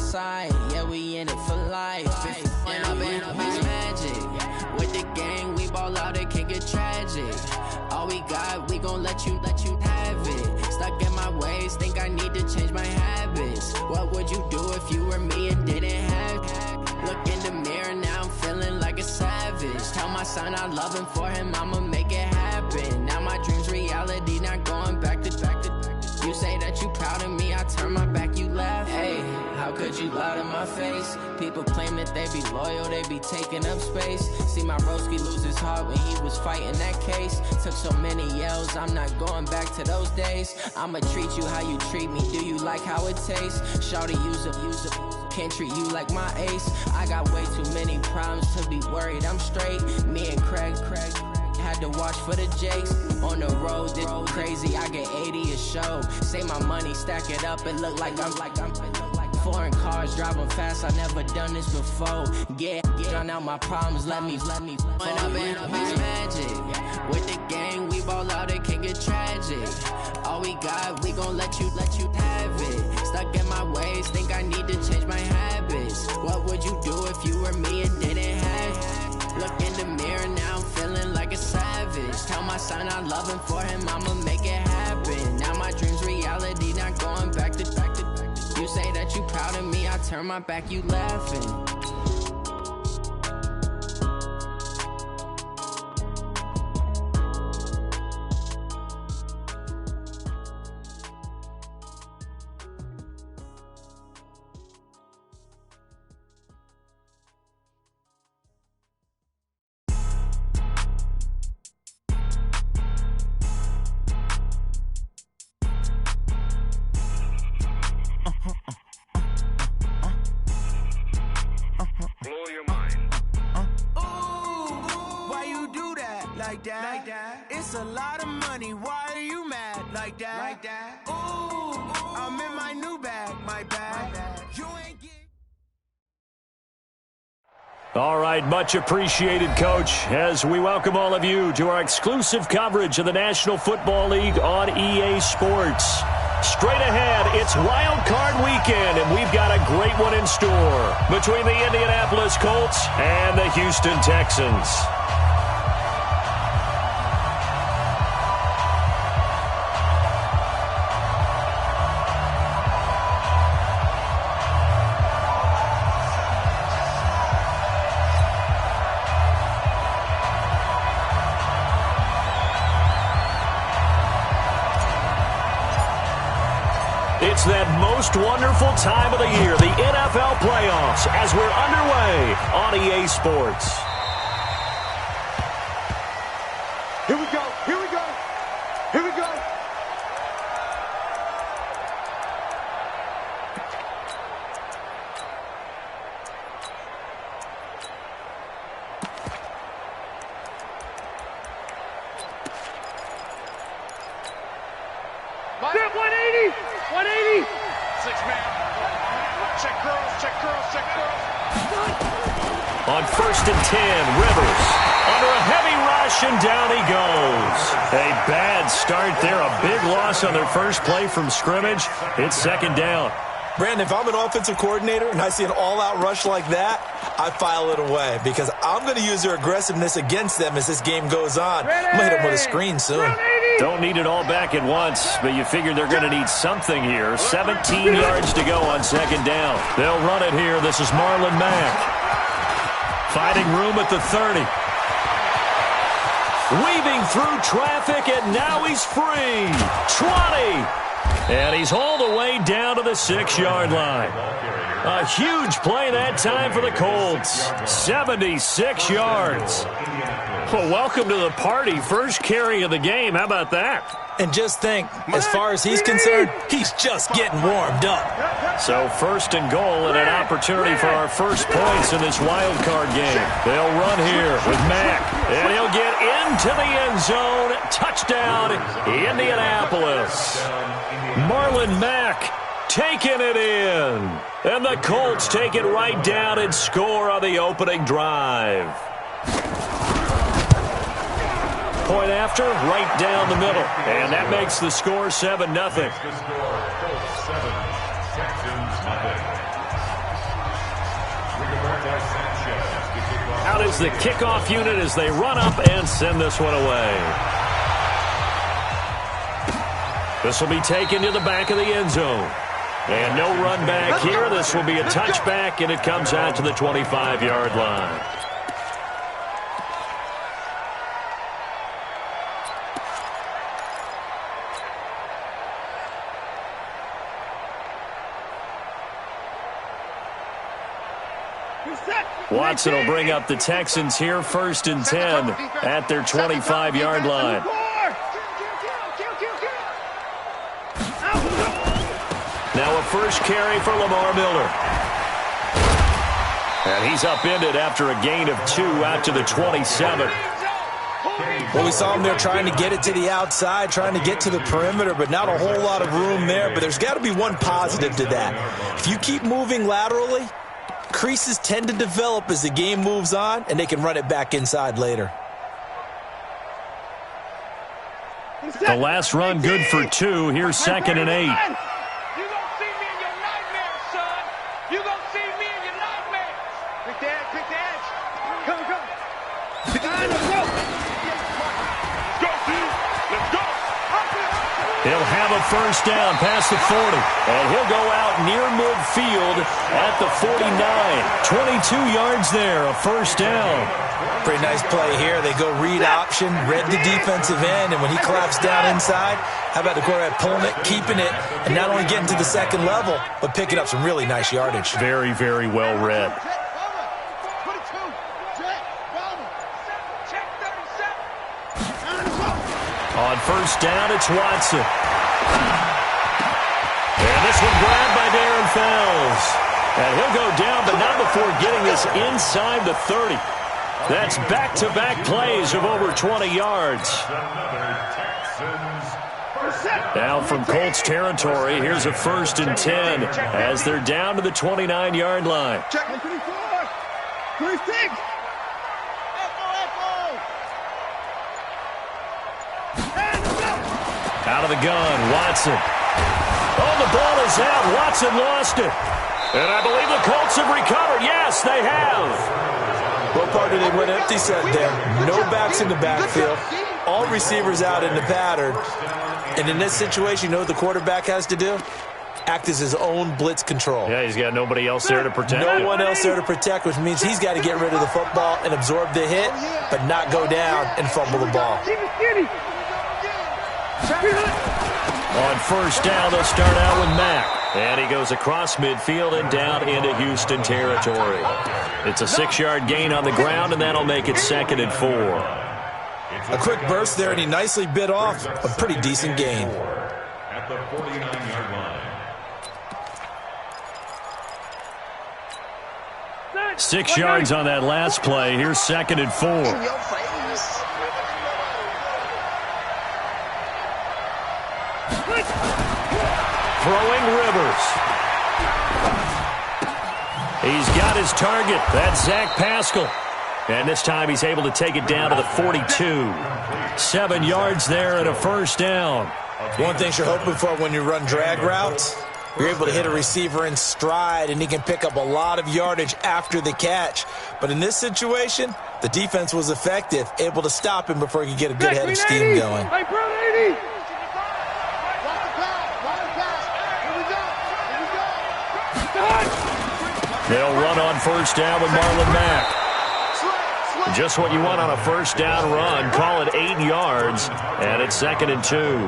side, yeah, we in it for life. When up in up is magic. With the gang, we ball out, it can get tragic. All we got, we gon' let you have it. Stuck in my ways, think I need to change my habits. What would you do if you were me and didn't have it? Look in the mirror, now I'm feeling like a savage. Tell my son I love him, for him I'ma make it happen. Now my dream's reality, not going back to. You say that you proud of me, I turn my back, you laugh. Hey, how could you lie to my face? People claim that they be loyal, they be taking up space. See my broski lose his heart when he was fighting that case. Took so many yells, I'm not going back to those days. I'ma treat you how you treat me, do you like how it tastes? Shawty, use a, can't treat you like my ace. I got way too many problems to be worried, I'm straight. Me and Craig had to watch for the Jakes. On the road, this crazy, I get 80 a show. Say my money, stack it up, it look like I'm foreign cars, driving fast, I never done this before. Get drown out my problems, let me When up in up is magic. With the gang, we ball out, it can get tragic. All we got, we gon' let you have it. Stuck in my ways, think I need to change my habits. What would you do if you were me and didn't have it? Look in the mirror, now I'm feeling like a savage. Tell my son I love him, for him I'ma make it happen. Now my dream's reality, not going back to. You say that you proud of me, I turn my back, you laughing. It's a lot of money, why are you mad like that? Ooh, I'm in my new bag, my bag. You ain't get... All right, much appreciated, Coach, as we welcome all of you to our exclusive coverage of the National Football League on EA Sports. Straight ahead, it's Wild Card Weekend, and we've got a great one in store between the Indianapolis Colts and the Houston Texans. It's that most wonderful time of the year, the NFL playoffs, as we're underway on EA Sports. Here we go, here we go, here we go. Step 180! 180! Six-man. Check girls, check girls, check girls. On 1st and 10, Rivers under a heavy rush, and down he goes. A bad start there, a big loss on their first play from scrimmage. It's 2nd down. Brandon, if I'm an offensive coordinator and I see an all-out rush like that, I file it away because I'm going to use their aggressiveness against them as this game goes on. I'm going to hit them with a screen soon. Don't need it all back at once, but you figure they're going to need something here. 17 yards to go on 2nd down. They'll run it here. This is Marlon Mack. Finding room at the 30. Weaving through traffic, and now he's free. 20. And he's all the way down to the 6-yard line. A huge play that time for the Colts. 76 yards. Well, welcome to the party. First carry of the game. How about that? And just think, as far as he's concerned, he's just getting warmed up. So 1st and goal and an opportunity for our first points in this wild card game. They'll run here with Mack, and he'll get into the end zone. Touchdown, Indianapolis. Marlon Mack taking it in. And the Colts take it right down and score on the opening drive. Point after, right down the middle. And that makes the score 7-0. Out is the kickoff unit as they run up and send this one away. This will be taken to the back of the end zone. And no run back here. This will be a touchback, and it comes out to the 25-yard line. Watson will bring up the Texans here, 1st and 10 at their 25-yard line. Now a first carry for Lamar Miller. And he's upended after a gain of 2 out to the 27. Well, we saw him there trying to get it to the outside, trying to get to the perimeter, but not a whole lot of room there. But there's got to be one positive to that. If you keep moving laterally, creases tend to develop as the game moves on, and they can run it back inside later. The last run good for 2. Here's 2nd and 8. You gonna see me in your nightmares, son. You gonna see me in your nightmares. Pick the edge, pick the edge. Come. Pick the edge, let's go. Let's go. He'll have a first down past the 40. And he'll go out near midfield at the 49. 22 yards there, a first down. Pretty nice play here. They go read option, read the defensive end, and when he collapsed down inside, how about the quarterback pulling it, keeping it, and not only getting to the second level, but picking up some really nice yardage. Very, very well read. On first down, it's Watson. And this one grabbed by Darren Fells. And he'll go down, but not before getting this inside the 30. That's back-to-back plays of over 20 yards. Now from Colts territory, here's a 1st and 10 as they're down to the 29-yard line. Out of the gun, Watson. Oh, the ball is out. Watson lost it. And I believe the Colts have recovered. Yes, they have. What part did they went empty set there? No backs in the backfield. All receivers out in the pattern. And in this situation, you know what the quarterback has to do? Act as his own blitz control. Yeah, he's got nobody else there to protect him. No one else there to protect, which means he's got to get rid of the football and absorb the hit, but not go down and fumble the ball. On first down, they'll start out with Mack. And he goes across midfield and down into Houston territory. It's a 6-yard gain on the ground, and that'll make it 2nd and 4. A quick burst there, and he nicely bit off a pretty decent gain. At the 49-yard line. 6 yards on that last play. Here's 2nd and 4. Throwing Rivers. He's got his target. That's Zach Pascal. And this time he's able to take it down to the 42. 7 yards there and a first down. One thing you're hoping for when you run drag routes, you're able to hit a receiver in stride, and he can pick up a lot of yardage after the catch. But in this situation, the defense was effective, able to stop him before he could get a good head of steam going. They'll run on first down with Marlon Mack. Just what you want on a first down run. Call it 8 yards, and it's 2nd and 2.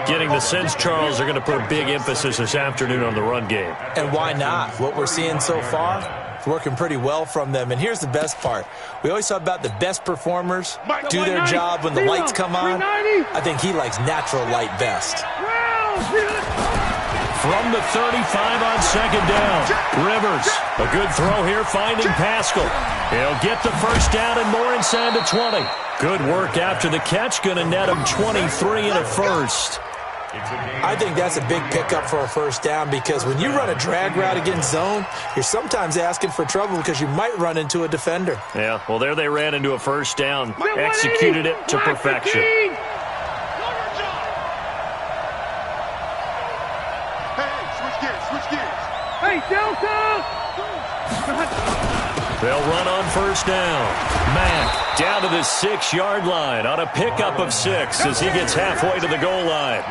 Getting the sense, Charles, are going to put a big emphasis this afternoon on the run game. And why not? What we're seeing so far, it's working pretty well from them. And here's the best part. We always talk about the best performers do their job when the lights come on. I think he likes natural light best. From the 35 on second down, Rivers, a good throw here, finding Pascal. He'll get the first down and more inside the 20. Good work after the catch, going to net him 23 and a first. I think that's a big pickup for a first down because when you run a drag route against zone, you're sometimes asking for trouble because you might run into a defender. Yeah, well, there they ran into a first down, executed it to perfection. Hey, Delta! They'll run on first down. Mack down to the 6-yard line on a pickup of 6 as he gets halfway to the goal line.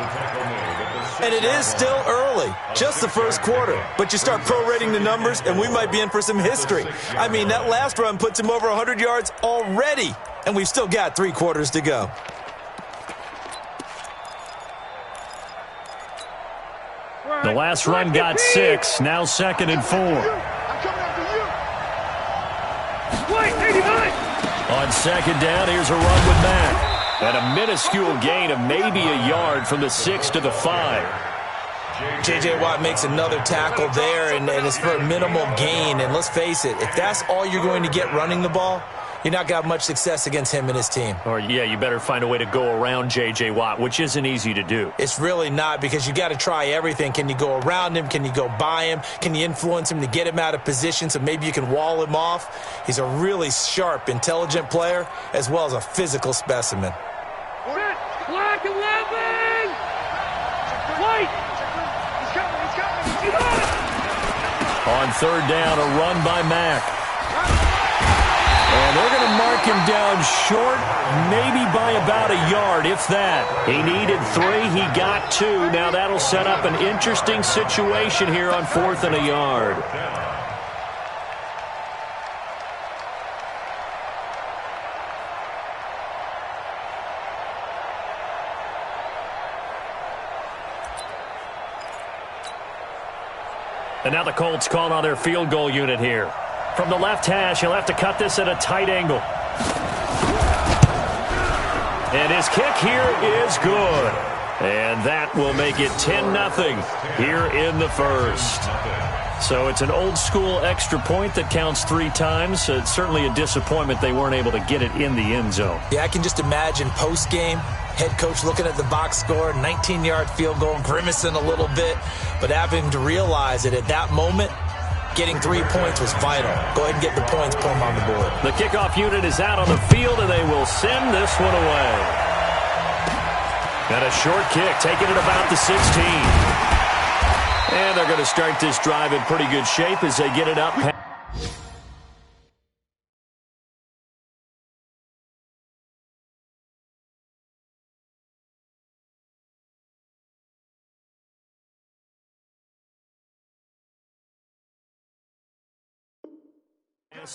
And it is still early, just the first quarter. But you start prorating the numbers, and we might be in for some history. I mean, that last run puts him over 100 yards already, and we've still got 3 quarters to go. The last run got 6, now 2nd and 4. I'm coming after you! Wait, 89! On 2nd down, here's a run with Mack. And a minuscule gain of maybe a yard from the 6 to the 5. J.J. Watt makes another tackle there, and it's for a minimal gain. And let's face it, if that's all you're going to get running the ball, you're not going to have much success against him and his team. Or, yeah, you better find a way to go around J.J. Watt, which isn't easy to do. It's really not, because you got to try everything. Can you go around him? Can you go by him? Can you influence him to get him out of position so maybe you can wall him off? He's a really sharp, intelligent player, as well as a physical specimen. Black 11! White! He's coming! On 3rd down, a run by Mack. And they're going to mark him down short, maybe by about a yard, if that. He needed 3, he got 2. Now that'll set up an interesting situation here on 4th and a yard. And now the Colts call on their field goal unit here. From the left hash, he'll have to cut this at a tight angle. And his kick here is good. And that will make it 10-0 here in the first. So it's an old-school extra point that counts 3 times. So it's certainly a disappointment they weren't able to get it in the end zone. Yeah, I can just imagine post-game, head coach looking at the box score, 19-yard field goal, grimacing a little bit, but having to realize that at that moment, getting 3 points was vital. Go ahead and get the points, put them on the board. The kickoff unit is out on the field, and they will send this one away. And a short kick, taking it about the 16. And they're going to start this drive in pretty good shape as they get it up.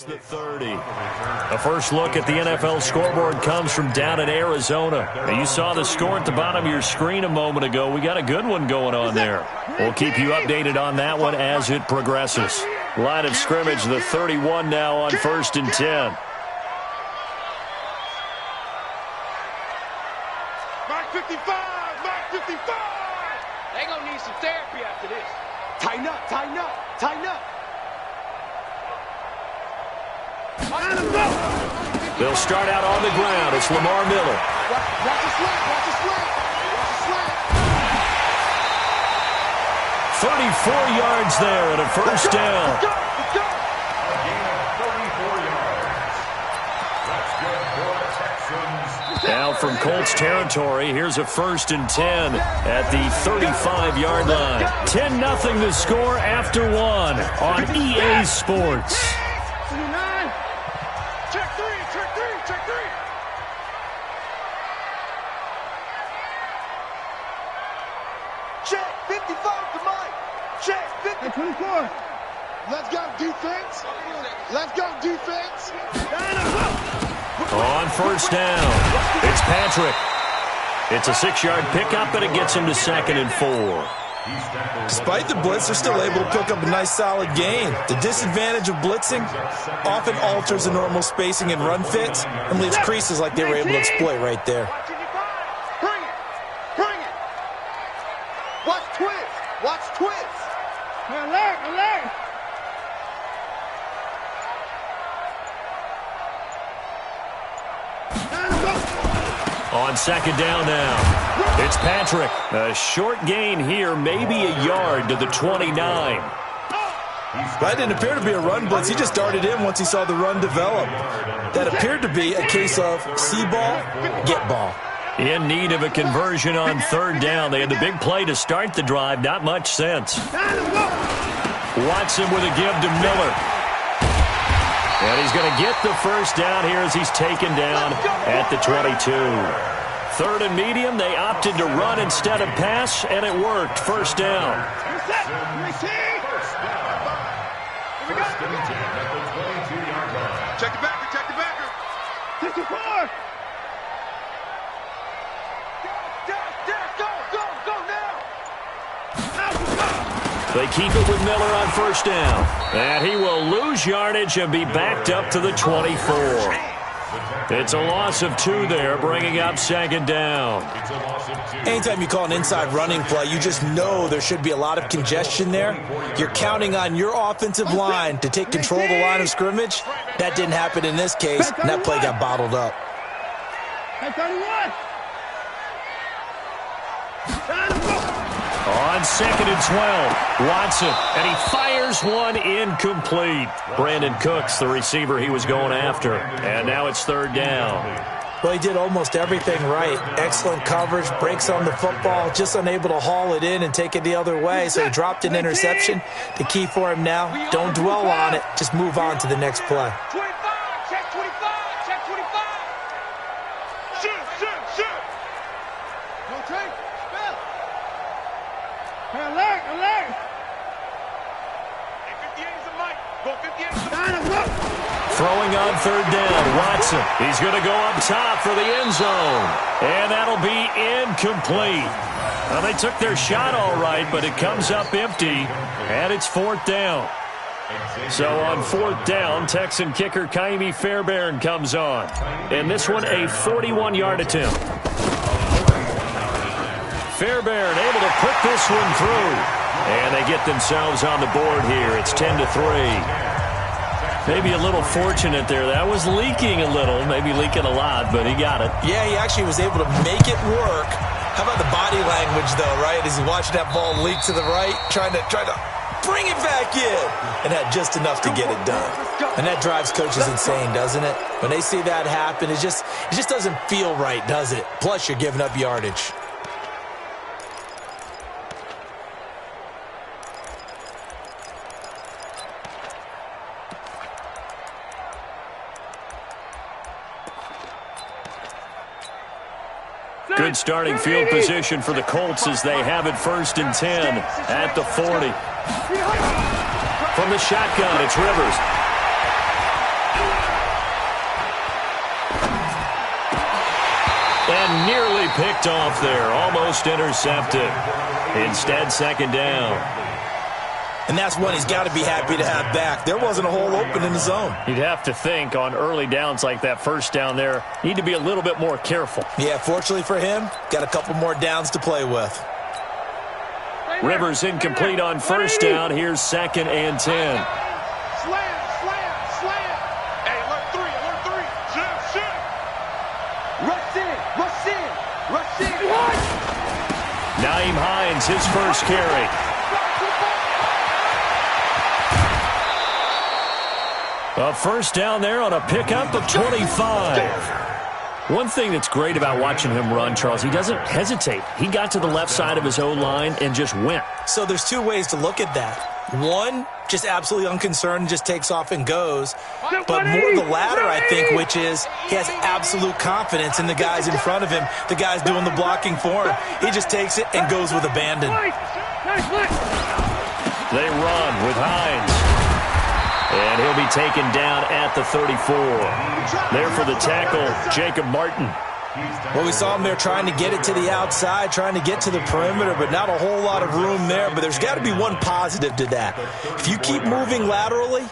The 30. A first look at the NFL scoreboard comes from down in Arizona. Now, you saw the score at the bottom of your screen a moment ago. We got a good one going on there. We'll keep you updated on that one as it progresses. Line of scrimmage, the 31 now on 1st and 10. Mark 55! Mark 55! They're going to need some therapy after this. Tighten up, tighten up, tighten up. They'll start out on the ground. It's Lamar Miller. Watch the slant, watch the slant. Watch the slant. 34 yards there and a first down. Let's go, let's go. A gain of 34 yards. That's good for the Texans. Now from Colts territory, here's a 1st and 10 at the 35-yard line. 10-0 the score after 1 on EA Sports. Check three, check three, check three. Check 55 to Mike. Check 50. 24. Let's go defense. Let's go defense. On first down, it's Patrick. It's a 6-yard pickup, and it gets him to 2nd and 4. Despite the blitz, they're still able to pick up a nice solid gain. The disadvantage of blitzing often alters the normal spacing and run fits and leaves creases like they were able to exploit right there. Bring it. Bring it. Watch twist. Watch twist. Alert, alert. On 2nd down now, it's Patrick. A short gain here, maybe a yard to the 29. That didn't appear to be a run blitz. He just darted in once he saw the run develop. That appeared to be a case of see ball, get ball. In need of a conversion on 3rd down. They had the big play to start the drive. Not much sense. Watson with a give to Miller. And he's going to get the first down here as he's taken down at the 22. Third and medium, they opted to run instead of pass, and it worked. First down. Check the backer, check the backer. 54. Go now. They keep it with Miller on first down. And he will lose yardage and be backed up to the 24. It's a loss of 2 there, bringing up second down. Anytime you call an inside running play, you just know there should be a lot of congestion there. You're counting on your offensive line to take control of the line of scrimmage. That didn't happen in this case, and that play got bottled up. 31. On second and 12, Watson, and he fires one incomplete. Brandon Cooks, the receiver he was going after, and now it's third down. Well, he did almost everything right. Excellent coverage, breaks on the football, just unable to haul it in and take it the other way, so he dropped an interception. The key for him now, don't dwell on it, just move on to the next play. 25, check 25, check 25. Shoot. Go take, spell. Hey, alert. Hey, 58 is a mic. Go 58 is a mic. Throwing on third down, Watson. He's going to go up top for the end zone. And that'll be incomplete. Well, they took their shot all right, but it comes up empty, and it's fourth down. So on fourth down, Texan kicker Kaimi Fairbairn comes on. And this one, a 41-yard attempt. Fairbairn able to put this one through. And they get themselves on the board here. It's 10-3. Maybe a little fortunate there. That was leaking a little, maybe leaking a lot, but he got it. Yeah, he actually was able to make it work. How about the body language, though, right? As he watched that ball leak to the right, trying to bring it back in, and had just enough to get it done. And that drives coaches insane, doesn't it? When they see that happen, it just doesn't feel right, does it? Plus, you're giving up yardage. Good starting field position for the Colts as they have it first and 10 at the 40. From the shotgun, it's Rivers. And nearly picked off there, almost intercepted. Instead, second down. And that's one he's got to be happy to have back. There wasn't a hole open in the zone. You'd have to think on early downs like that first down there, need to be a little bit more careful. Yeah, fortunately for him, got a couple more downs to play with. Rivers incomplete on first down. Here's second and 10. Slam. Hey, alert 3. Shoot. Rush in. Nyheim Hines, his first carry. A first down there on a pickup of 25. One thing that's great about watching him run, Charles, he doesn't hesitate. He got to the left side of his O-line and just went. So there's two ways to look at that. One, just absolutely unconcerned, just takes off and goes. But more the latter, I think, which is he has absolute confidence in the guys in front of him, the guys doing the blocking for him. He just takes it and goes with abandon. They run with Hines. And he'll be taken down at the 34. There for the tackle, Jacob Martin. Well, we saw him there trying to get it to the outside, trying to get to the perimeter, but not a whole lot of room there. But there's got to be one positive to that. If you keep moving laterally,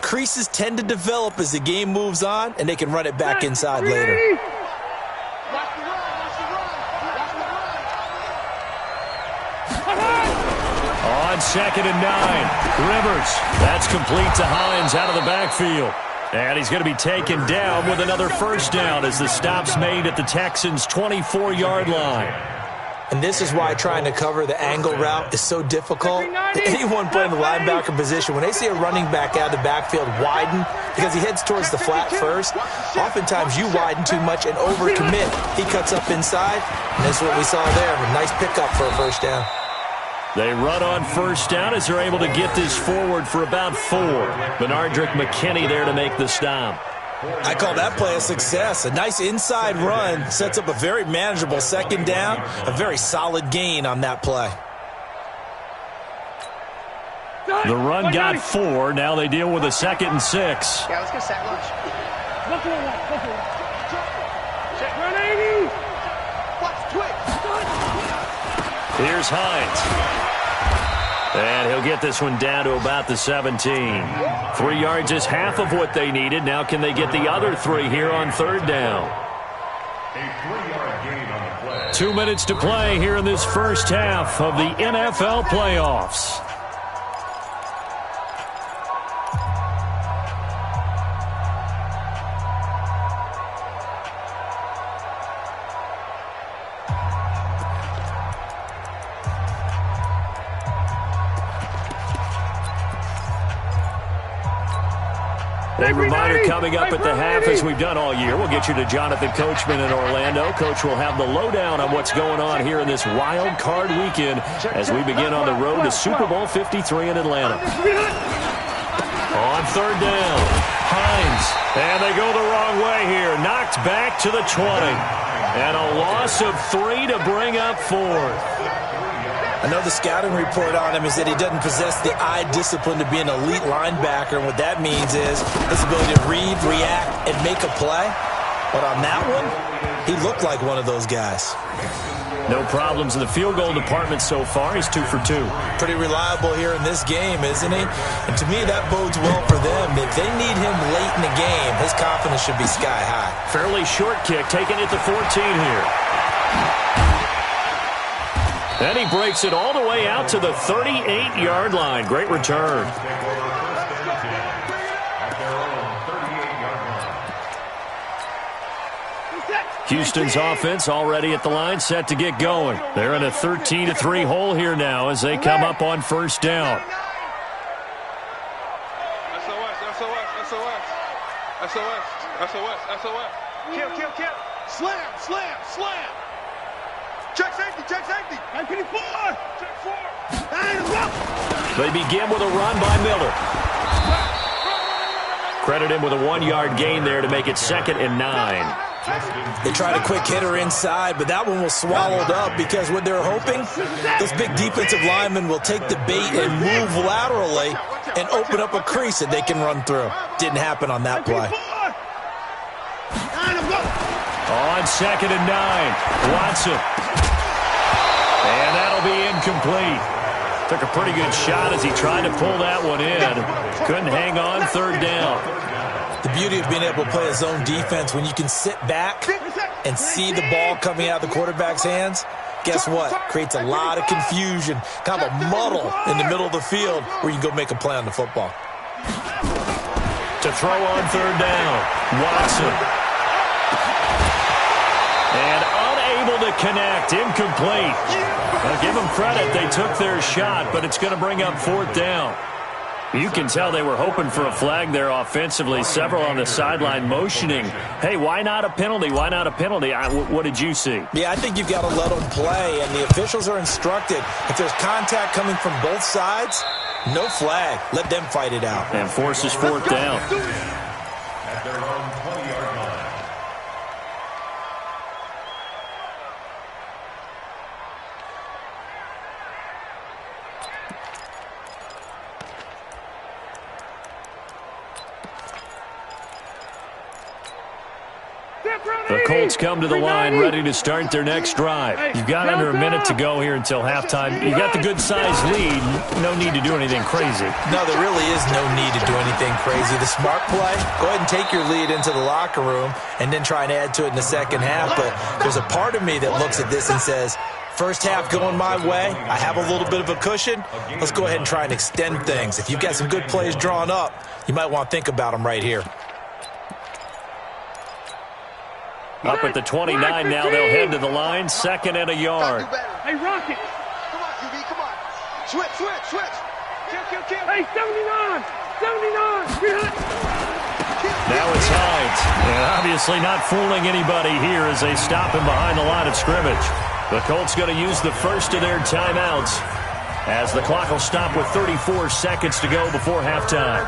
creases tend to develop as the game moves on, and they can run it back inside later. On second and 9, Rivers. That's complete to Hines out of the backfield. And he's going to be taken down with another first down as the stop's made at the Texans' 24-yard line. And this is why trying to cover the angle route is so difficult. Anyone playing the linebacker position, when they see a running back out of the backfield widen because he heads towards the flat first, oftentimes you widen too much and overcommit. He cuts up inside, and that's what we saw there. A nice pickup for a first down. They run on first down as they're able to get this forward for about 4. Benardrick McKinney there to make the stop. I call that play a success. A nice inside run sets up a very manageable second down, a very solid gain on that play. The run got 4. Now they deal with a 2nd and 6. Yeah, let's go sack lunch. Here's Hines. And he'll get this one down to about the 17. 3 yards is half of what they needed. Now can they get the other 3 here on 3rd down? A 3-yard gain on the play. 2 minutes to play here in this first half of the NFL playoffs. A reminder coming up at the half, as we've done all year. We'll get you to Jonathan Coachman in Orlando. Coach will have the lowdown on what's going on here in this wild card weekend as we begin on the road to Super Bowl 53 in Atlanta. On 3rd down, Hines. And they go the wrong way here. Knocked back to the 20. And a loss of 3 to bring up 4th. I know the scouting report on him is that he doesn't possess the eye discipline to be an elite linebacker. And what that means is his ability to read, react, and make a play. But on that one, he looked like one of those guys. No problems in the field goal department so far. He's 2 for 2. Pretty reliable here in this game, isn't he? And to me, that bodes well for them. If they need him late in the game, his confidence should be sky high. Fairly short kick, taking it to 14 here. And he breaks it all the way out to the 38-yard line. Great return. Houston's offense already at the line, set to get going. They're in a 13-3 hole here now as they come up on first down. SOS. Kill. Slam. Check safety. Check 4. They begin with a run by Miller. Credit him with a 1-yard gain there to make it 2nd and 9. They tried a quick hitter inside, but that one was swallowed up because what they're hoping, those big defensive linemen will take the bait and move laterally and open up a crease that they can run through. Didn't happen on that play. On 2nd and 9, Watson. And that'll be incomplete. Took a pretty good shot as he tried to pull that one in. Couldn't hang on 3rd down. The beauty of being able to play a zone defense, when you can sit back and see the ball coming out of the quarterback's hands, guess what? Creates a lot of confusion, kind of a muddle in the middle of the field where you can go make a play on the football. To throw on 3rd down, Watson. And unable to connect, incomplete. I'll give them credit, they took their shot, but it's going to bring up 4th down. You can tell they were hoping for a flag there offensively. Several on the sideline motioning, hey, why not a penalty? Why not a penalty? What did you see? Yeah, I think you've got to let them play, and the officials are instructed. If there's contact coming from both sides, no flag. Let them fight it out. And forces 4th down. At their own 20-yard line. The Colts come to the line ready to start their next drive. You've got under a minute to go here until halftime. You got the good-sized lead. No need to do anything crazy. No, there really is no need to do anything crazy. The smart play, go ahead and take your lead into the locker room and then try and add to it in the second half. But there's a part of me that looks at this and says, first half going my way, I have a little bit of a cushion. Let's go ahead and try and extend things. If you've got some good plays drawn up, you might want to think about them right here. Up at the 29 now, they'll head to the line, 2nd and a yard. Hey, Rocket. Come on, QB, come on. Switch. Kill. Hey, 79. Now it's Hines. And obviously not fooling anybody here as they stop him behind the line of scrimmage. The Colts going to use the first of their timeouts as the clock will stop with 34 seconds to go before halftime.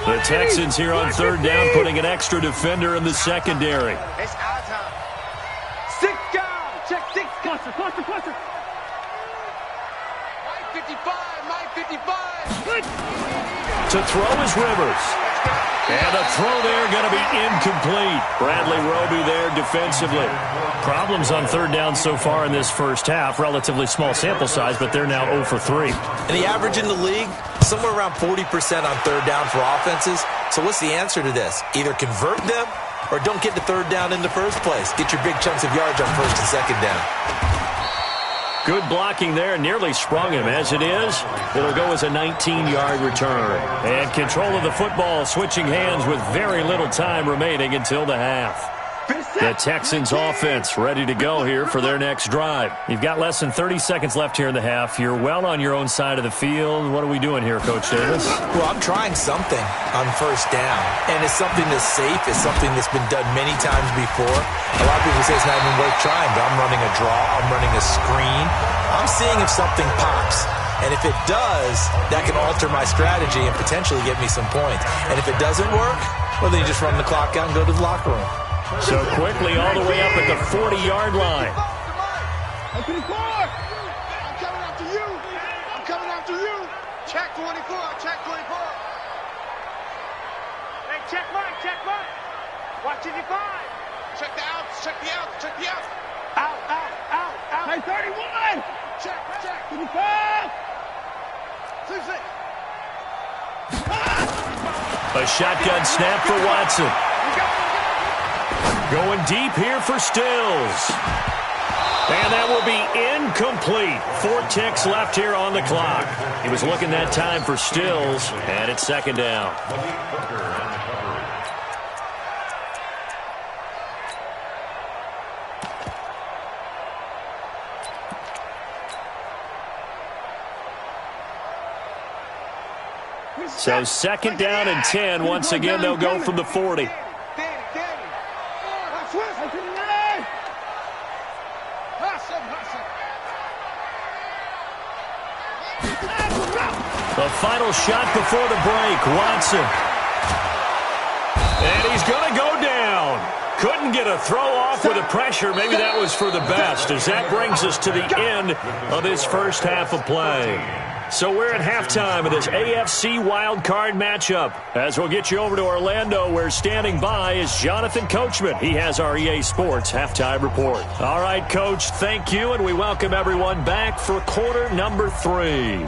The Texans here on third down, putting an extra defender in the secondary. It's our time. 6 down. Check 6. Cluster. Mike 55. Mike 55. To throw is Rivers. And the throw there going to be incomplete. Bradley Roby there defensively. Problems on third down so far in this first half. Relatively small sample size, but they're now 0 for 3. And the average in the league, somewhere around 40% on third down for offenses. So what's the answer to this? Either convert them or don't get to third down in the first place. Get your big chunks of yards on first and second down. Good blocking there, nearly sprung him. As it is, it'll go as a 19-yard return. And control of the football switching hands with very little time remaining until the half. The Texans offense ready to go here for their next drive. You've got less than 30 seconds left here in the half. You're well on your own side of the field. What are we doing here, Coach Davis? Well, I'm trying something on first down, and it's something that's safe. It's something that's been done many times before. A lot of people say it's not even worth trying, but I'm running a draw. I'm running a screen. I'm seeing if something pops. And if it does, that can alter my strategy and potentially get me some points. And if it doesn't work, well, then you just run the clock out and go to the locker room. So quickly all the way up at the 40-yard line. I'm coming after you. I'm coming after you. Check 24. Check 24. Hey, check Mike. Watch it, 5. Check the outs. Check the outs. Check the outs. Out. Hey, 31. Check. 25. 26. A shotgun snap for Watson. Going deep here for Stills. And that will be incomplete. 4 ticks left here on the clock. He was looking that time for Stills, and it's second down. So second down and 10. Once again, they'll go from the 40. The final shot before the break, Watson. And he's going to go down. Couldn't get a throw off with the pressure. Maybe that was for the best, as that brings us to the end of this first half of play. So we're at halftime of this AFC wildcard matchup. As we'll get you over to Orlando, where standing by is Jonathan Coachman. He has our EA Sports halftime report. All right, Coach, thank you, and we welcome everyone back for quarter number 3.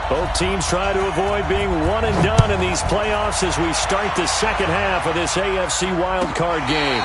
Both teams try to avoid being one and done in these playoffs as we start the second half of this AFC wildcard game.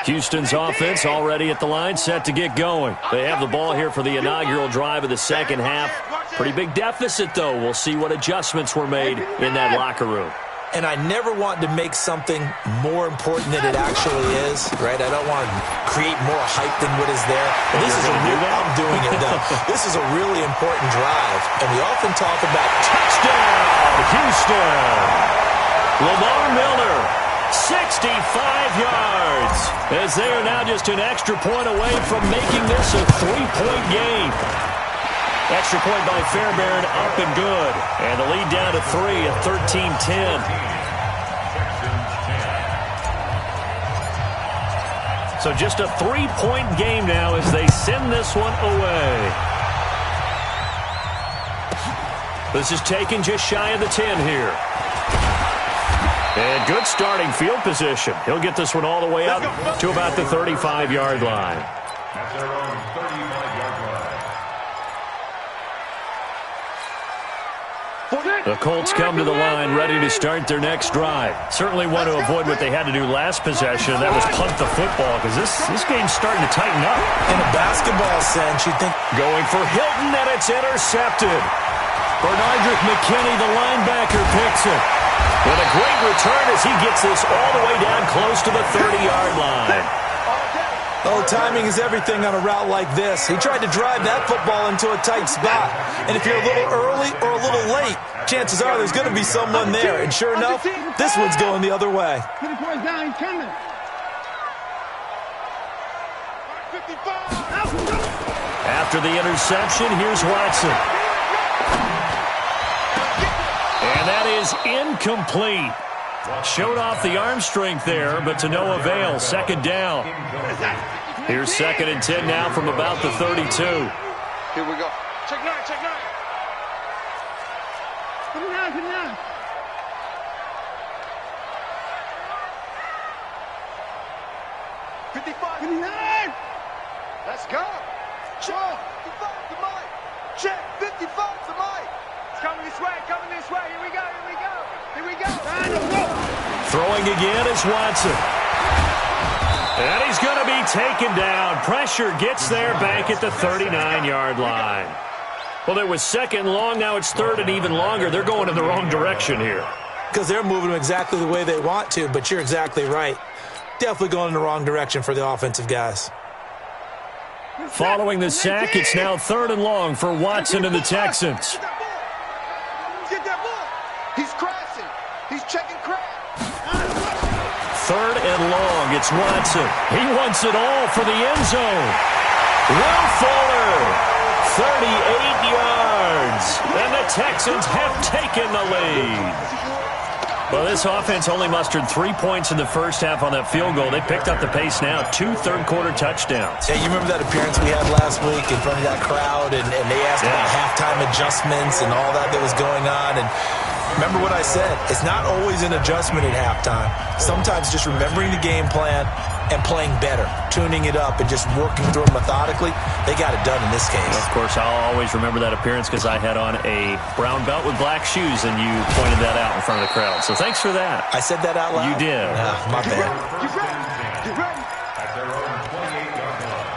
Houston's offense already at the line, set to get going. They have the ball here for the inaugural drive of the second half. Pretty big deficit, though. We'll see what adjustments were made in that locker room. And I never want to make something more important than it actually is, right? I don't want to create more hype than what is there. But this is I'm doing it now. This is a really important drive, and we often talk about touchdown, Houston. Lamar Miller, 65 yards, as they are now just an extra point away from making this a 3-point game. Extra point by Fairbairn, up and good. And the lead down to 3 at 13-10. So just a 3-point game now as they send this one away. This is taken just shy of the 10 here. And good starting field position. He'll get this one all the way up to about the 35-yard line. That's their own 35-yard line. The Colts come to the line ready to start their next drive. Certainly want to avoid what they had to do last possession, and that was punt the football, because this game's starting to tighten up. in a basketball sense, you'd think going for Hilton, and it's intercepted. Bernardrick McKinney, the linebacker, picks it. With a great return as he gets this all the way down close to the 30-yard line. Oh, timing is everything on a route like this. He tried to drive that football into a tight spot. And if you're a little early or a little late, chances are there's going to be someone there. And sure enough, this one's going the other way. After the interception, here's Watson. And that is incomplete. Showed off the arm strength there, but to no avail. Second down. Here's 2nd and 10 now from about the 32. Here we go. Check 9, check 9. Come on. 55. 59. Let's go. Check. 55 to Mike. Check. 55 to Mike. It's coming this way. Here we go. Throwing again is Watson. And he's going to be taken down. Pressure gets there back at the 39-yard line. Well, it was 2nd and long. Now it's 3rd and even longer. They're going in the wrong direction here. Because they're moving them exactly the way they want to, but you're exactly right. Definitely going in the wrong direction for the offensive guys. Following the sack, it's now 3rd and long for Watson and the Texans. Get that ball. He's crashing. He's checking crash. 3rd and long. It's Watson. He wants it all for the end zone. Will Fuller, 38 yards. And the Texans have taken the lead. Well, this offense only mustered 3 points in the first half on that field goal. They picked up the pace now. 2 third-quarter touchdowns. Yeah, you remember that appearance we had last week in front of that crowd, and they asked about halftime adjustments and all that was going on. And remember what I said. It's not always an adjustment at halftime. Sometimes just remembering the game plan and playing better, tuning it up and just working through it methodically. They got it done in this case. Of course, I'll always remember that appearance because I had on a brown belt with black shoes, and you pointed that out in front of the crowd. So thanks for that. I said that out loud? You did. My bad. Get ready. At their own 28-yard line.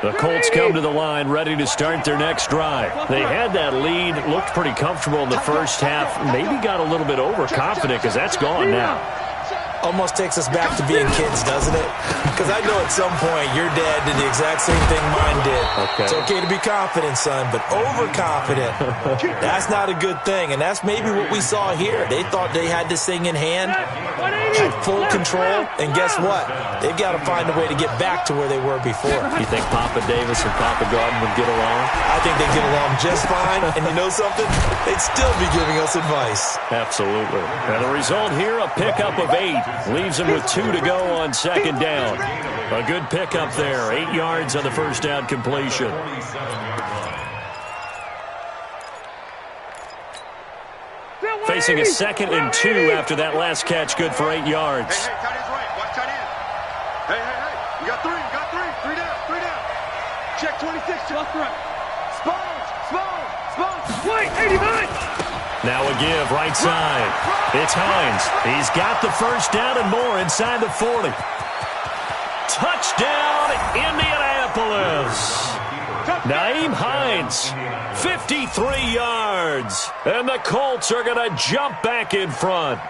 The Colts come to the line ready to start their next drive. They had that lead, looked pretty comfortable in the first half, maybe got a little bit overconfident because that's gone now. Almost takes us back to being kids, doesn't it? Because I know at some point your dad did the exact same thing mine did. Okay. It's okay to be confident, son, but overconfident, that's not a good thing. And that's maybe what we saw here. They thought they had this thing in hand, had full control, and guess what? They've got to find a way to get back to where they were before. You think Papa Davis and Papa Gordon would get along? I think they'd get along just fine, and you know something? They'd still be giving us advice. Absolutely. And the result here, a pickup of 8. Leaves him with 2 to go on 2nd down. A good pickup there. 8 yards on the first down completion. Facing a 2nd and 2 after that last catch. Good for 8 yards. Hey, tight end's right. Watch tight end. Hey. You got 3. Three down. Check 26. Left right. Sponge. Wait, 89. Now a give, right side. It's Hines. He's got the first down and more inside the 40. Touchdown, Indianapolis. Nyheim Hines, 53 yards. And the Colts are going to jump back in front.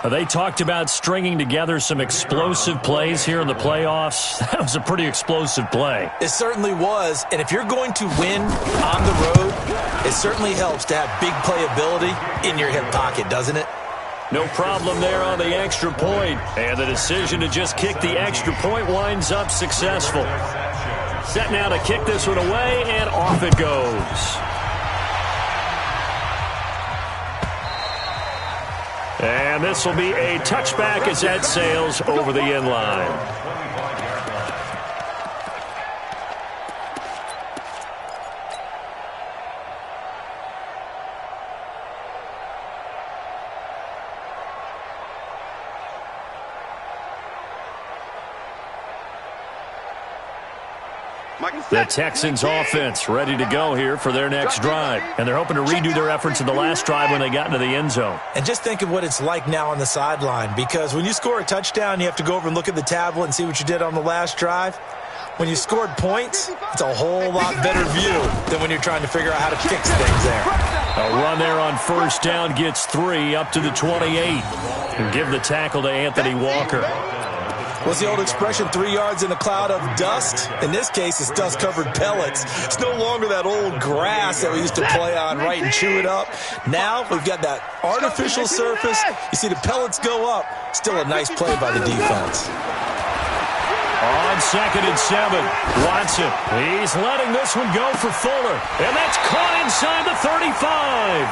They talked about stringing together some explosive plays here in the playoffs. That was a pretty explosive play. It certainly was, and if you're going to win on the road, it certainly helps to have big playability in your hip pocket, doesn't it? No problem there on the extra point. And the decision to just kick the extra point winds up successful. Set now to kick this one away, and off it goes. And this will be a touchback as that sails over the end line. The Texans offense ready to go here for their next drive. And they're hoping to redo their efforts in the last drive when they got into the end zone. And just think of what it's like now on the sideline, because when you score a touchdown, you have to go over and look at the tablet and see what you did on the last drive. When you scored points, it's a whole lot better view than when you're trying to figure out how to fix things there. A run there on first down gets 3 up to the 28. And give the tackle to Anthony Walker. What's the old expression, 3 yards in a cloud of dust? In this case, it's dust-covered pellets. It's no longer that old grass that we used to play on, right, and chew it up. Now we've got that artificial surface. You see the pellets go up. Still a nice play by the defense. On 2nd and 7, Watson. He's letting this one go for Fuller. And that's caught inside the 35.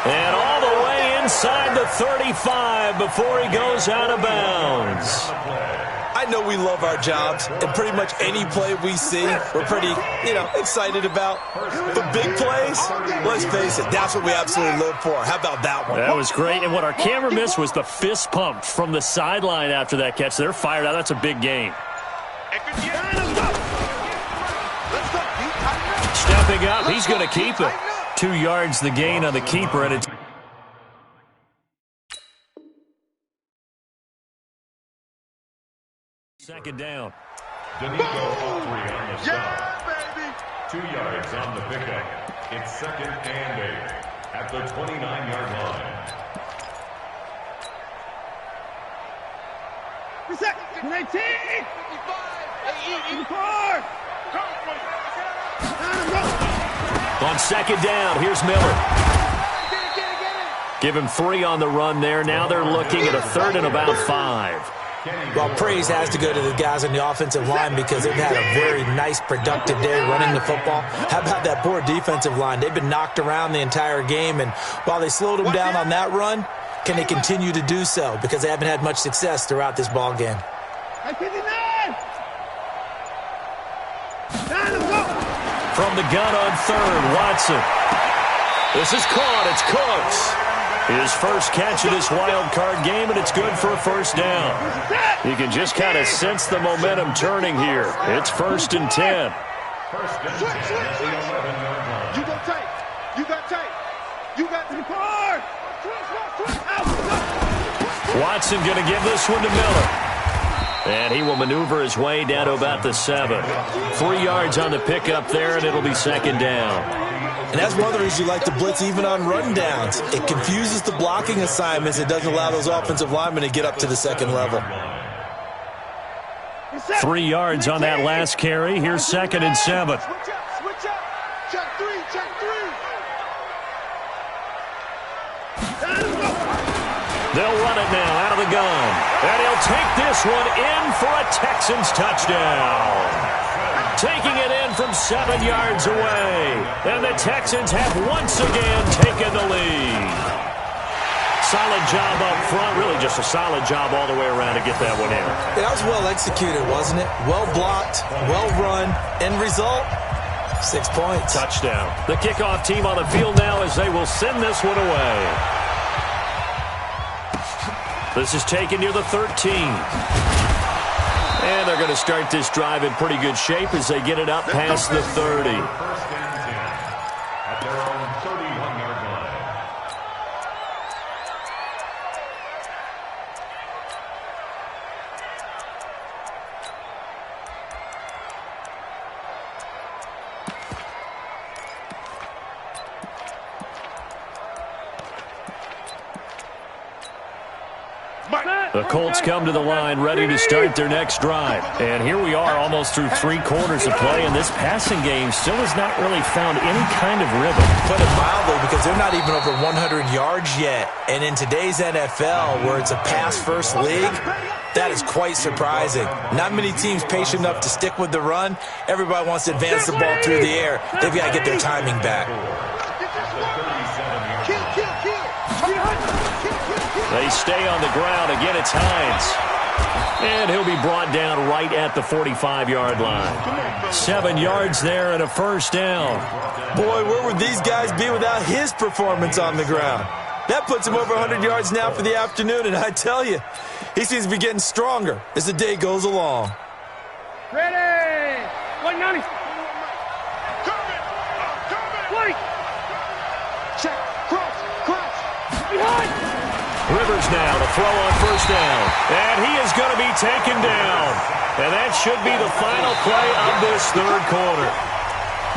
And all the way inside the 35 before he goes out of bounds. I know we love our jobs, and pretty much any play we see, we're pretty, excited about. But big plays, let's face it, that's what we absolutely live for. How about that one? That was great, and what our camera missed was the fist pump from the sideline after that catch. They're fired out. That's a big game. Stepping up, he's going to keep it. 2 yards the gain on the keeper, and it's... Second down. D'Amico on 3 on the stop. 2 yards on the pickup. It's 2nd and 8 at the 29-yard line. Second, 19, 55, On 2nd down, here's Miller. Give him 3 on the run there. Now they're looking at a 3rd and about 5. Well, praise has to go to the guys on the offensive line because they've had a very nice, productive day running the football. How about that poor defensive line? They've been knocked around the entire game, and while they slowed them down on that run, can they continue to do so? Because they haven't had much success throughout this ball game. From the gun on 3rd, Watson. This is caught. It's Cooks. His first catch of this wild card game, and it's good for a first down. You can just kind of sense the momentum turning here. It's 1st and 10. First and 10 at the 11-yard line. You got tape. You got tape. You got the card. Watson going to give this one to Miller. And he will maneuver his way down to about the 7. 3 yards on the pickup there, and it'll be 2nd down. And that's one of the reasons you like to blitz even on rundowns. It confuses the blocking assignments. It doesn't allow those offensive linemen to get up to the 2nd level. 3 yards on that last carry. Here's 2nd and 7. Switch up. Check 3. They'll run it now out of the gun. And he'll take this one in for a Texans touchdown. Taking it in from 7 yards away. And the Texans have once again taken the lead. Solid job up front. Really just a solid job all the way around to get that one in. That was well executed, wasn't it? Well blocked, well run. End result, 6 points. Touchdown. The kickoff team on the field now as they will send this one away. This is taken near the 13. And they're going to start this drive in pretty good shape as they get it up past the 30. 1st and 10 at their own 31-yard line. The Colts come to the line ready to start their next drive. And here we are almost through 3 quarters of play, and this passing game still has not really found any kind of rhythm. Put it mildly, because they're not even over 100 yards yet. And in today's NFL, where it's a pass-first league, that is quite surprising. Not many teams patient enough to stick with the run. Everybody wants to advance the ball through the air. They've got to get their timing back. They stay on the ground. Again, it's Hines. And he'll be brought down right at the 45-yard line. 7 yards there and a first down. Boy, where would these guys be without his performance on the ground? That puts him over 100 yards now for the afternoon, and I tell you, he seems to be getting stronger as the day goes along. Ready! 190. Rivers now to throw on first down. And he is going to be taken down. And that should be the final play of this third quarter.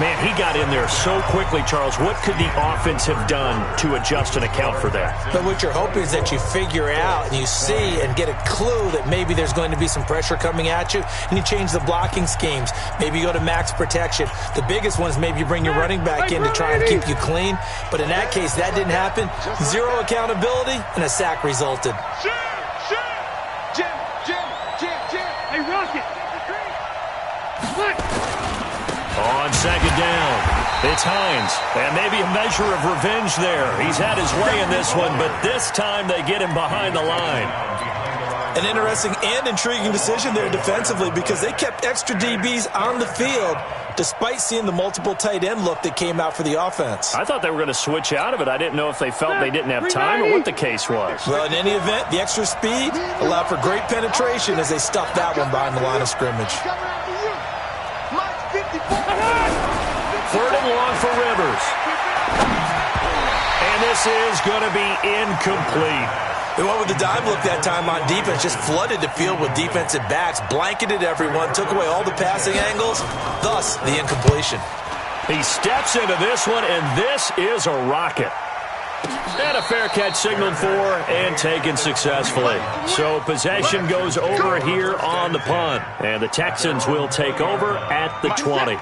Man, he got in there so quickly, Charles. What could the offense have done to adjust and account for that? But what you're hoping is that you figure out and you see and get a clue that maybe there's going to be some pressure coming at you, and you change the blocking schemes. Maybe you go to max protection. The biggest one is maybe you bring your running back in to try and keep you clean. But in that case, that didn't happen. Zero accountability, and a sack resulted. Jim. Hey, Rocket. What? On second down, it's Hines. And maybe a measure of revenge there. He's had his way in this one, but this time they get him behind the line. An interesting and intriguing decision there defensively because they kept extra DBs on the field despite seeing the multiple tight end look that came out for the offense. I thought they were going to switch out of it. I didn't know if they felt they didn't have time or what the case was. Well, in any event, the extra speed allowed for great penetration as they stuffed that one behind the line of scrimmage. Third and long for Rivers. And this is going to be incomplete. They went with the dime look that time on defense, just flooded the field with defensive backs, blanketed everyone, took away all the passing angles, thus the incompletion. He steps into this one, and this is a rocket. And a fair catch signaled for and taken successfully. So possession goes over here on the punt. And the Texans will take over at the 20.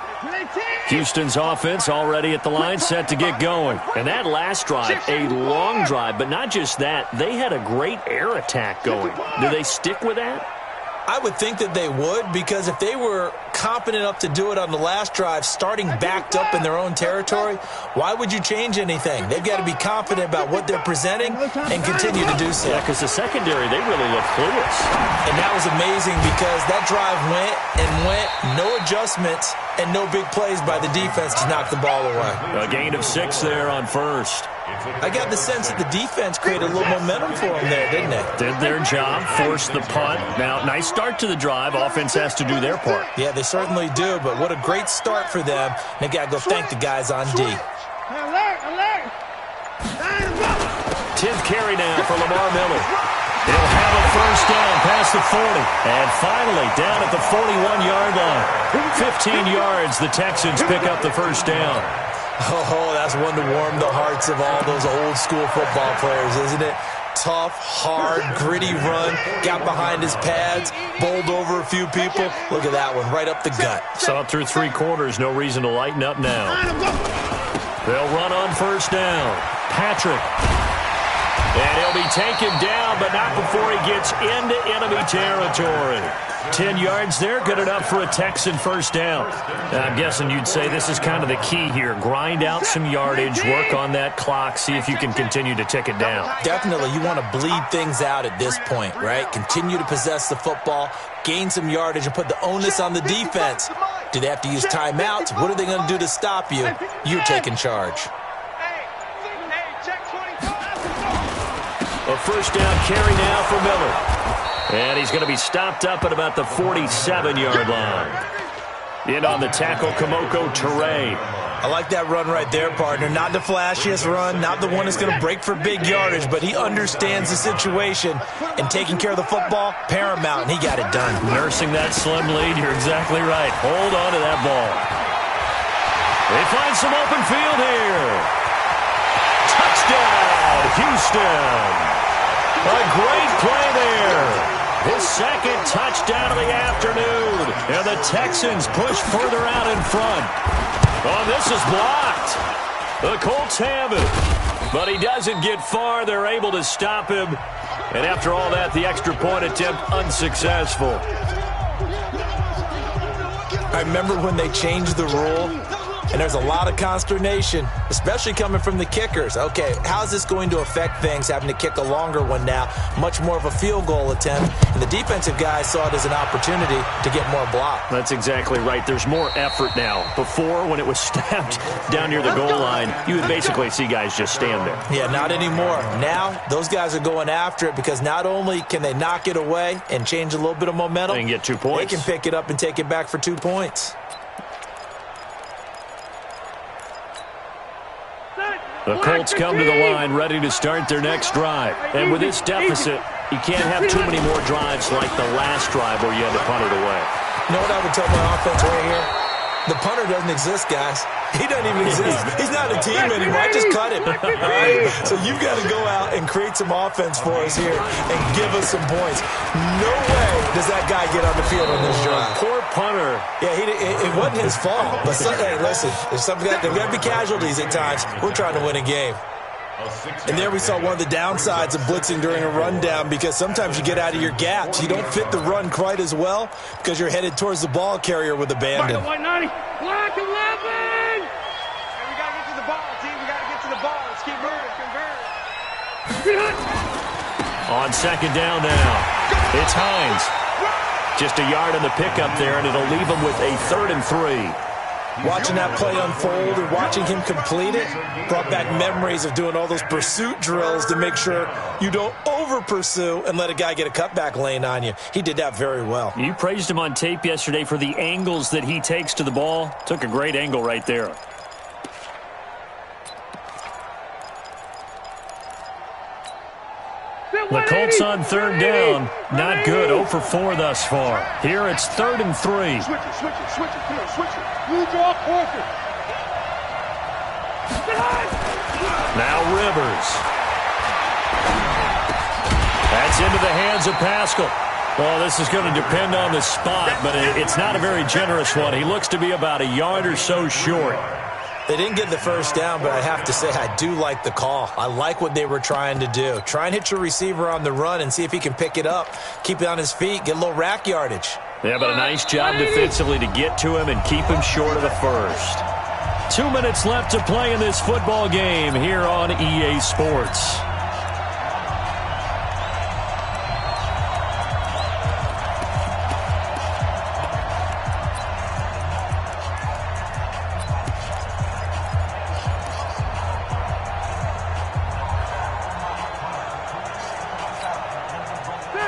Houston's offense already at the line, set to get going. And that last drive, a long drive, but not just that. They had a great air attack going. Do they stick with that? I would think that they would, because if they were confident enough to do it on the last drive, starting backed up in their own territory, why would you change anything? They've got to be confident about what they're presenting and continue to do so. Yeah, because the secondary, they really look clueless. And that was amazing because that drive went and went, no adjustments, and no big plays by the defense to knock the ball away. A gain of 6 there on first. I got the sense that the defense created a little momentum for them there, didn't they? Did their job, forced the punt. Now, nice start to the drive. Offense has to do their part. Yeah, they certainly do, but what a great start for them. They got to go thank the guys on D. Alert! 10th carry now for Lamar Miller. He'll have a first down past the 40. And finally, down at the 41-yard line. 15 yards, the Texans pick up the first down. Oh, that's one to warm the hearts of all those old-school football players, isn't it? Tough, hard, gritty run, got behind his pads, bowled over a few people. Look at that one, right up the gut. Saw it through 3 quarters, no reason to lighten up now. They'll run on first down. Patrick. And he'll be taken down, but not before he gets into enemy territory. 10 yards there, good enough for a Texan first down. Now, I'm guessing you'd say this is kind of the key here. Grind out some yardage, work on that clock, see if you can continue to tick it down. Definitely, you want to bleed things out at this point, right? Continue to possess the football, gain some yardage, and put the onus on the defense. Do they have to use timeouts? What are they going to do to stop you? You're taking charge. A first down carry now for Miller. And he's going to be stopped up at about the 47-yard line. In on the tackle, Kamoko Toure. I like that run right there, partner. Not the flashiest run, not the one that's going to break for big yardage, but he understands the situation, and taking care of the football, paramount, and he got it done. Nursing that slim lead, you're exactly right. Hold on to that ball. They find some open field here. Touchdown, Houston. A great play there. His second touchdown of the afternoon. And the Texans push further out in front. Oh, this is blocked. The Colts have it. But he doesn't get far. They're able to stop him. And after all that, the extra point attempt unsuccessful. I remember when they changed the rule. And there's a lot of consternation, especially coming from the kickers. Okay, how's this going to affect things, having to kick a longer one now? Much more of a field goal attempt. And the defensive guys saw it as an opportunity to get more block. That's exactly right. There's more effort now. Before, when it was snapped down near the goal line, you would basically see guys just stand there. Yeah, not anymore. Now, those guys are going after it because not only can they knock it away and change a little bit of momentum, and get 2 points. They can pick it up and take it back for 2 points. The Colts come to the line ready to start their next drive. And with this deficit, you can't have too many more drives like the last drive where you had to punt it away. You know what I would tell my offense right here? The punter doesn't exist, guys. He doesn't even exist. He's not a team anymore. I just cut him. All right? So you've got to go out and create some offense for us here and give us some points. No way does that guy get on the field on this drive. Poor punter. Yeah, it wasn't his fault. But hey, listen, there's got to be casualties at times. We're trying to win a game. And there we saw one of the downsides of blitzing during a rundown, because sometimes you get out of your gaps. You don't fit the run quite as well because you're headed towards the ball carrier with abandon. Black 11! Hey, we got to get to the ball, team. We got to get to the ball. Let's keep moving. Convert. On second down now, it's Hines. Just a yard on the pickup there, and it'll leave him with a 3rd and 3. Watching that play unfold and watching him complete it brought back memories of doing all those pursuit drills to make sure you don't over-pursue and let a guy get a cutback lane on you. He did that very well. You praised him on tape yesterday for the angles that he takes to the ball. Took a great angle right there. The Colts on 3rd down. Not good. 0 for 4 thus far. Here it's 3rd and 3. Switch it. Come on, switch it. You draw closer. Now Rivers. That's into the hands of Pascal. Well, this is going to depend on the spot, but it's not a very generous one. He looks to be about a yard or so short. They didn't get the first down, but I have to say I do like the call. I like what they were trying to do. Try and hit your receiver on the run and see if he can pick it up, keep it on his feet, get a little rack yardage. Yeah, but a nice job defensively to get to him and keep him short of the first. 2 minutes left to play in this football game here on EA Sports.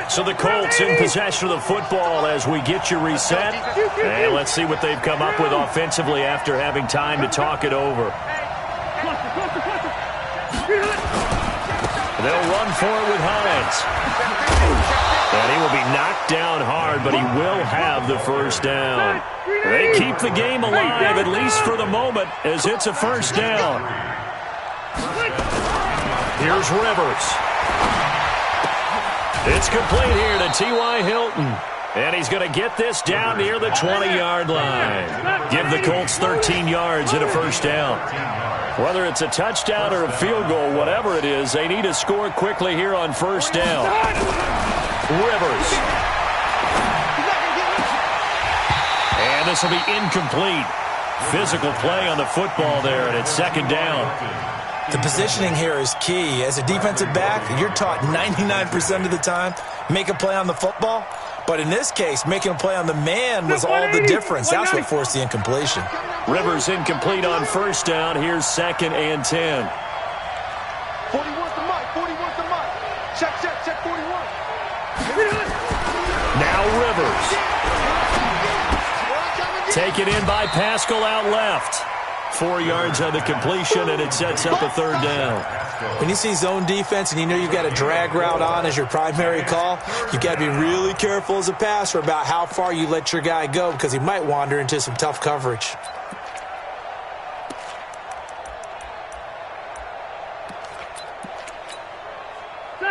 So the Colts in possession of the football as we get you reset. And let's see what they've come up with offensively after having time to talk it over. They'll run for it with Hines. And he will be knocked down hard, but he will have the first down. They keep the game alive, at least for the moment, as it's a first down. Here's Rivers. It's complete here to T.Y. Hilton. And he's going to get this down near the 20-yard line. Give the Colts 13 yards and a first down. Whether it's a touchdown or a field goal, whatever it is, they need to score quickly here on first down. Rivers. And this will be incomplete. Physical play on the football there, and it's second down. The positioning here is key. As a defensive back, you're taught 99% of the time, make a play on the football. But in this case, making a play on the man was all the difference. That's what forced the incompletion. Rivers incomplete on first down. Here's 2nd and 10. 41's the mic. 41's the mic. Check 41. Now Rivers. Taken in by Pascal out left. 4 yards on the completion, and it sets up a third down. When you see zone defense and you know you've got a drag route on as your primary call, you've got to be really careful as a passer about how far you let your guy go because he might wander into some tough coverage.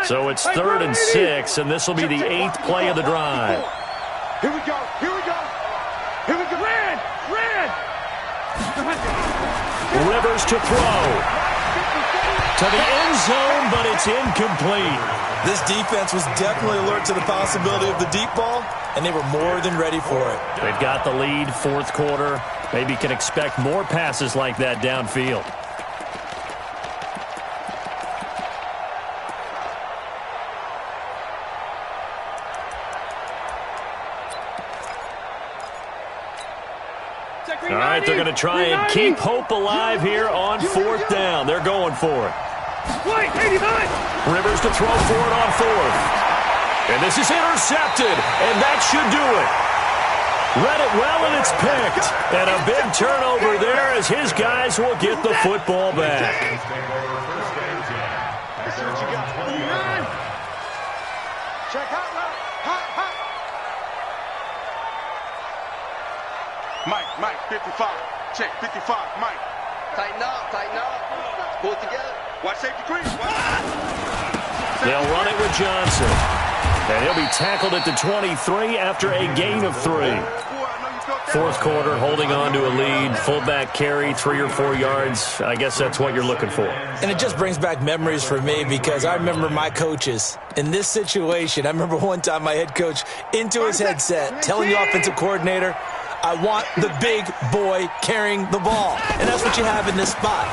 So it's 3rd and 6, and this will be the 8th play of the drive. Here we go. Here we go. Here we go. Red. Rivers to throw. To the end zone, but it's incomplete. This defense was definitely alert to the possibility of the deep ball, and they were more than ready for it. They've got the lead, 4th quarter. Maybe can expect more passes like that downfield. All right, they're going to try and keep hope alive here on 4th down. They're going for it. Rivers to throw for it on 4th. And this is intercepted, and that should do it. Read it well, and it's picked. And a big turnover there as his guys will get the football back. Check hot, hot. Mike, 55. Check, 55, Mike. Tighten up. Pull it together. Watch safety crease. They'll run it with Johnson. And he'll be tackled at the 23 after a gain of 3. Fourth quarter, holding on to a lead. Fullback carry, 3 or 4 yards. I guess that's what you're looking for. And it just brings back memories for me because I remember my coaches in this situation. I remember one time my head coach into his headset telling the offensive coordinator, I want the big boy carrying the ball. And that's what you have in this spot.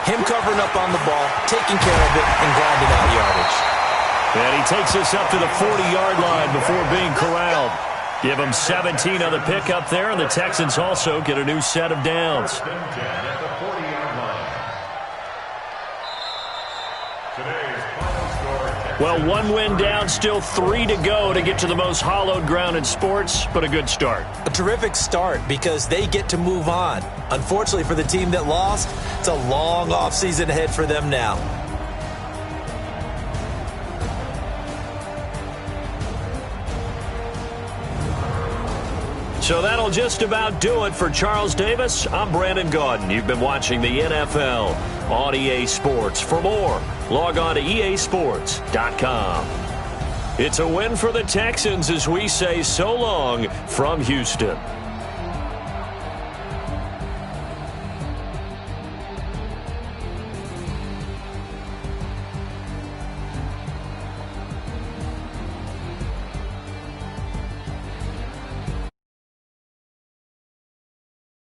Him covering up on the ball, taking care of it, and grinding out yardage. And he takes us up to the 40-yard line before being corralled. Give him 17 on the pickup there, and the Texans also get a new set of downs. Well, 1 win down, still 3 to go to get to the most hallowed ground in sports, but a good start. A terrific start because they get to move on. Unfortunately for the team that lost, it's a long offseason ahead for them now. So that'll just about do it for Charles Davis. I'm Brandon Gaudin. You've been watching the NFL on EA Sports. For more, log on to easports.com. It's a win for the Texans as we say so long from Houston.